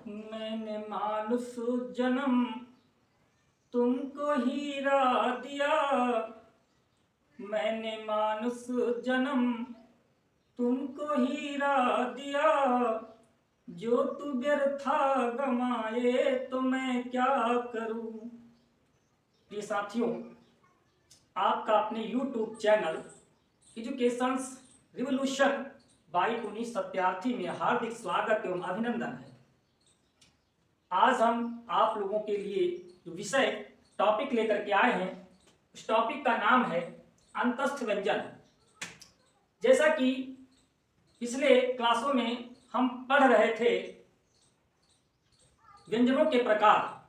मैंने मानुष जन्म तुमको हीरा दिया, मैंने मानुष जन्म तुमको हीरा दिया, जो तू व्यर्था गमाए तो मैं क्या करूं। ये साथियों, आपका अपने YouTube channel educations revolution by Puneet Satyarthi में हार्दिक स्वागत एवं अभिनंदन है। आज हम आप लोगों के लिए जो विषय टॉपिक लेकर के आए हैं, उस टॉपिक का नाम है अंतस्थ व्यंजन। जैसा कि पिछले क्लासों में हम पढ़ रहे थे व्यंजनों के प्रकार,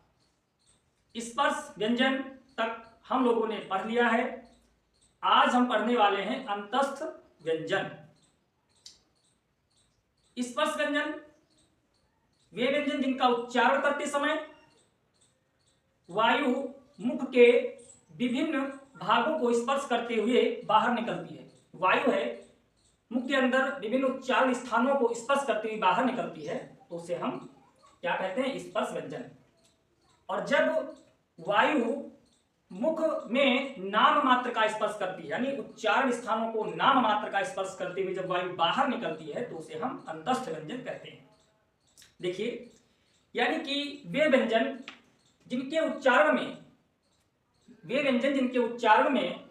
स्पर्श व्यंजन तक हम लोगों ने पढ़ लिया है। आज हम पढ़ने वाले हैं अंतस्थ व्यंजन। स्पर्श व्यंजन वे व्यंजन जिनका उच्चारण करते समय वायु मुख के विभिन्न भागों को स्पर्श करते हुए बाहर निकलती है। वायु है मुख के अंदर विभिन्न उच्चारण स्थानों को स्पर्श करते हुए बाहर निकलती है, तो उसे हम क्या कहते हैं? स्पर्श व्यंजन। और जब वायु मुख में नाम मात्र का स्पर्श करती है, यानी उच्चारण स्थानों को नाम मात्र का स्पर्श करते हुए जब वायु बाहर निकलती है, तो उसे हम अंतस्थ व्यंजन कहते हैं। देखिए, यानी कि वे व्यंजन जिनके उच्चारण में वे व्यंजन जिनके उच्चारण में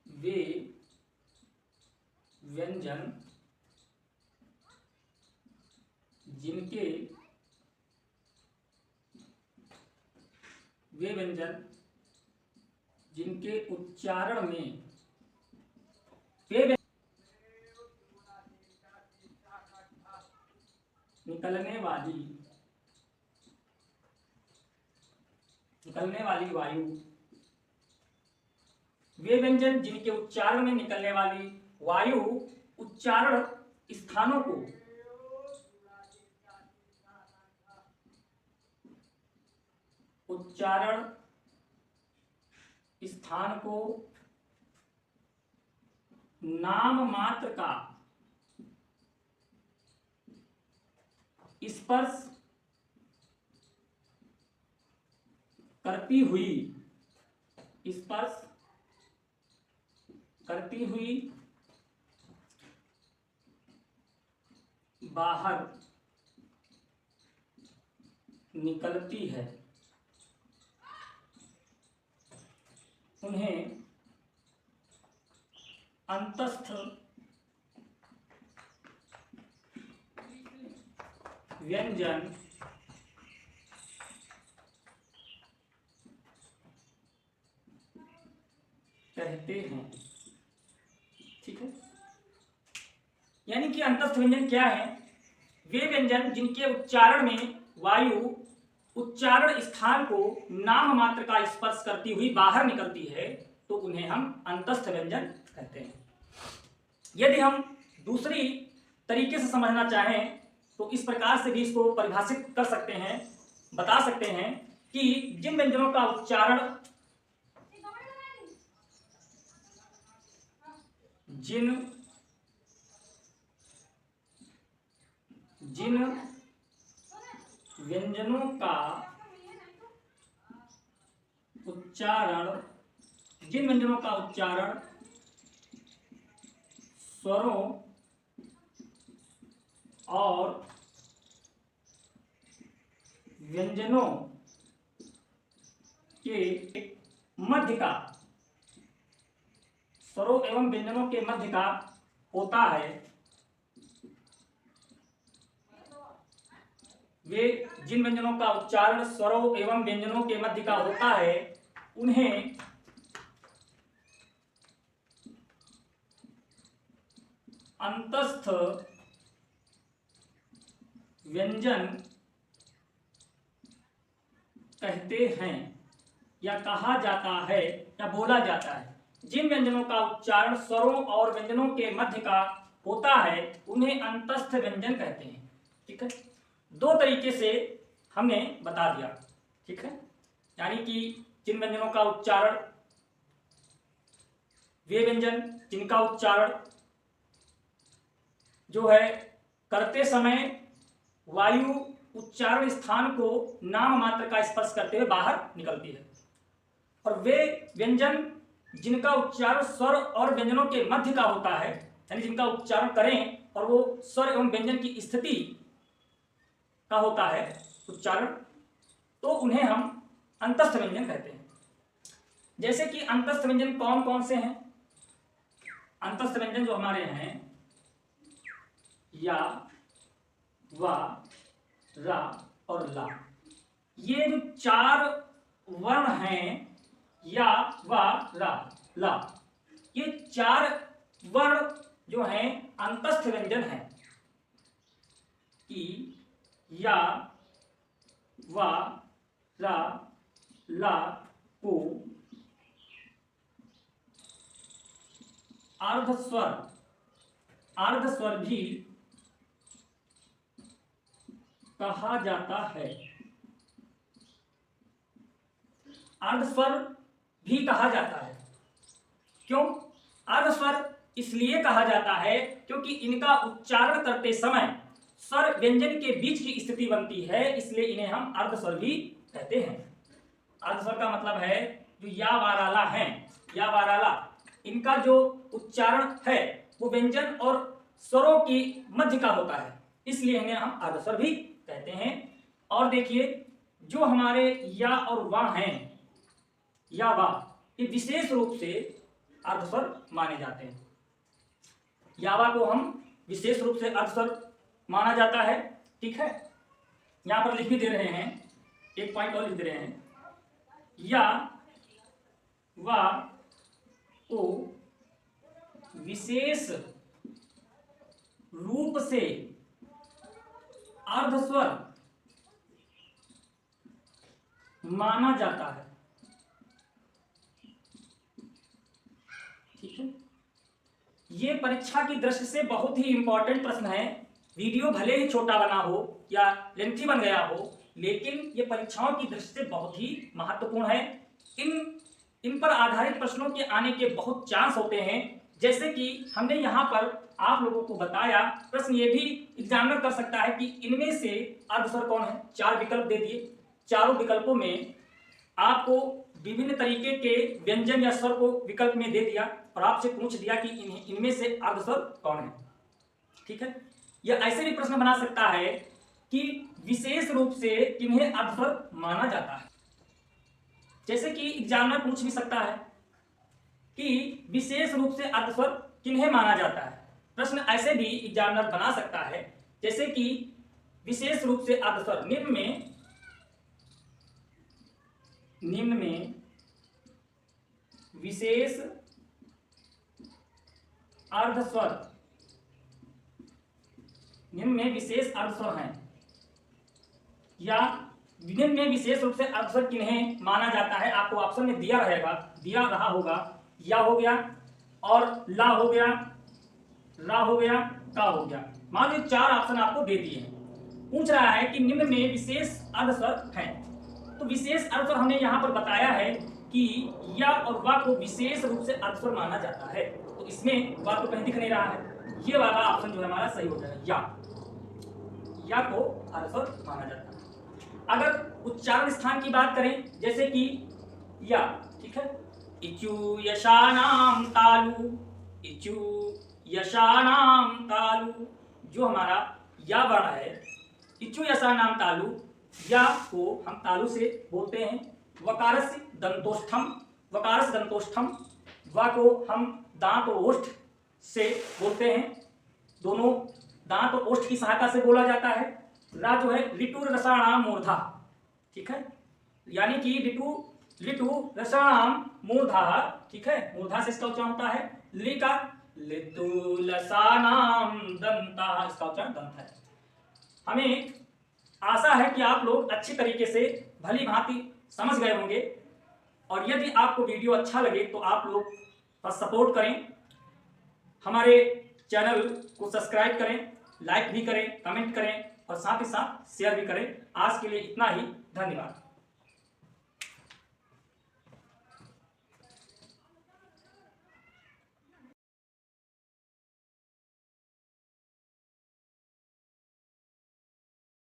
वे व्यंजन जिनके वे व्यंजन जिनके उच्चारण में वे निकलने वाली वायु, वे व्यंजन जिनके उच्चारण में निकलने वाली वायु उच्चारण स्थानों को नाम मात्र का स्पर्श करती हुई बाहर निकलती है, उन्हें अंतस्थ व्यंजन कहते हैं। ठीक है, यानी कि अंतस्थ व्यंजन क्या है? वे व्यंजन जिनके उच्चारण में वायु उच्चारण स्थान को नाम मात्र का स्पर्श करती हुई बाहर निकलती है, तो उन्हें हम अंतस्थ व्यंजन कहते हैं। यदि हम दूसरी तरीके से समझना चाहें तो इस प्रकार से भी इसको परिभाषित कर सकते हैं, बता सकते हैं कि जिन व्यंजनों का उच्चारण जिन व्यंजनों का उच्चारण स्वरों और व्यंजनों के मध्य का, स्वरों एवं व्यंजनों के मध्य का होता है, वे जिन व्यंजनों का उच्चारण स्वरों एवं व्यंजनों के मध्य का होता है, उन्हें अंतस्थ व्यंजन कहते हैं या कहा जाता है या बोला जाता है। जिन व्यंजनों का उच्चारण स्वरों और व्यंजनों के मध्य का होता है, उन्हें अंतस्थ व्यंजन कहते हैं। ठीक है, दो तरीके से हमने बता दिया। ठीक है, यानी कि जिन व्यंजनों का उच्चारण वे व्यंजन जिनका उच्चारण जो है करते समय वायु उच्चारण स्थान को नाम मात्र का स्पर्श करते हुए बाहर निकलती है, और वे व्यंजन जिनका उच्चारण स्वर और व्यंजनों के मध्य का होता है, यानी जिनका उच्चारण करें और वो स्वर एवं व्यंजन की स्थिति का होता है उच्चारण, तो उन्हें हम अंतस्थ व्यंजन कहते हैं। जैसे कि अंतस्थ व्यंजन कौन कौन से हैं? अंतस्थ व्यंजन जो हमारे हैं या, वा, रा और ला, ये जो चार वर्ण हैं या, वा, रा, ला, ये चार वर्ण जो हैं अंतस्थ व्यंजन हैं। ई, या, वा, रा, ला को अर्धस्वर भी कहा जाता है। अर्धस्वर भी कहा जाता है। क्यों अर्धस्वर? इसलिए कहा जाता है क्योंकि इनका उच्चारण करते समय स्वर व्यंजन के बीच की स्थिति बनती है, इसलिए इन्हें हम अर्धस्वर भी कहते हैं। अर्धस्वर का मतलब है जो या, वाराला हैं, या, वाराला, इनका जो उच्चारण है वो व्यंजन और स्वरों की मध्य का होता है, इसलिए इन्हें हम अर्धस्वर भी कहते हैं। और देखिए जो हमारे या और वा हैं, या, वा, ये विशेष रूप से अर्धस्वर माने जाते हैं। यावा को हम विशेष रूप से अर्धस्वर माना जाता है। ठीक है, यहां पर लिख भी दे रहे हैं, एक पॉइंट और लिख दे रहे हैं, या, वा को विशेष रूप से अर्धस्वर माना जाता है। ठीक है, ये परीक्षा की दृष्टि से बहुत ही इंपॉर्टेंट प्रश्न है। वीडियो भले ही छोटा बना हो या लेंथी बन गया हो, लेकिन ये परीक्षाओं की दृष्टि से बहुत ही महत्वपूर्ण है। इन पर आधारित प्रश्नों के आने के बहुत चांस होते हैं। जैसे कि हमने यहाँ पर आप लोगों को बताया, प्रश्न ये भी एग्जामिनर कर सकता है कि इनमें से अर्धस्वर कौन है। 4 विकल्प दे दिए, चारों विकल्पों में आपको विभिन्न तरीके के व्यंजन या स्वर को विकल्प में दे दिया और आपसे पूछ दिया कि इनमें से अर्धस्वर कौन है। ठीक है, यह ऐसे भी प्रश्न बना सकता है कि विशेष रूप से किन्हें अर्धस्वर माना जाता है। जैसे कि एग्जामिनर पूछ भी सकता है कि विशेष रूप से अर्धस्वर किन्हें माना जाता है। प्रश्न ऐसे भी एग्जामिनर बना सकता है, जैसे कि विशेष रूप से अर्धस्वर निम्न में विशेष अर्धस्वर, निम्न में विशेष अर्धस्वर हैं, या निम्न में विशेष रूप से अर्धस्वर किन्हें माना जाता है। आपको ऑप्शन में दिया रहा होगा, या हो गया, और ला हो गया, रा हो गया, का हो गया। मान लीजिए 4 ऑप्शन आपको दे दिए हैं। पूछ रहा है कि निम्न में विशेष अर्धस्वर हैं, तो विशेष अर्धस्वर हमने यहाँ पर बताया है कि या और वा को विशेष रूप से अर्धस्वर माना जाता है। तो इसमें वा तो कहीं दिख नहीं रहा है, ये वाला ऑप्शन जो है हमारा सही हो जाएगा। या को अर्धस्वर माना जाता है। अगर उच्चारण स्थान की बात करें, जैसे कि या, ठीक है, इचु यशानाम तालु, इचु यशानाम तालु, जो हमारा या वर्ण है, इचु यशानाम तालु, या को हम तालु से बोलते हैं। वकारस्य दंतोष्ठम, वकारस्य दंतोष्ठम, वा को हम दांत और ओष्ठ से बोलते हैं। दोनों दांत और ओष्ठ की सहायता से बोला जाता है। रा जो है लिटुर रसाणाम मूर्धा, ठीक है, यानी कि लिटु रसाणाम मूर्धा, ठीक है, मूर्धा से इसका उच्चारण होता है। लि का लिटु लसानाम दंता, इसका उच्चारण दंत है। हमें आशा है कि आप लोग अच्छी तरीके से भली भांति समझ गए होंगे, और यदि आपको वीडियो अच्छा लगे तो आप लोग बस सपोर्ट करें, हमारे चैनल को सब्सक्राइब करें, लाइक भी करें, कमेंट करें और साथ ही साथ शेयर भी करें। आज के लिए इतना ही, धन्यवाद।